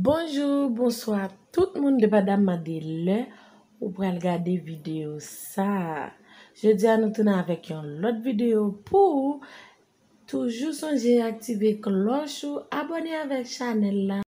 Bonjour, bonsoir tout le monde de Madame Madeleine ou pour regarder vidéo ça. Je dis à nous tourner avec une autre vidéo pour toujours songer activer cloche ou abonner avec channel là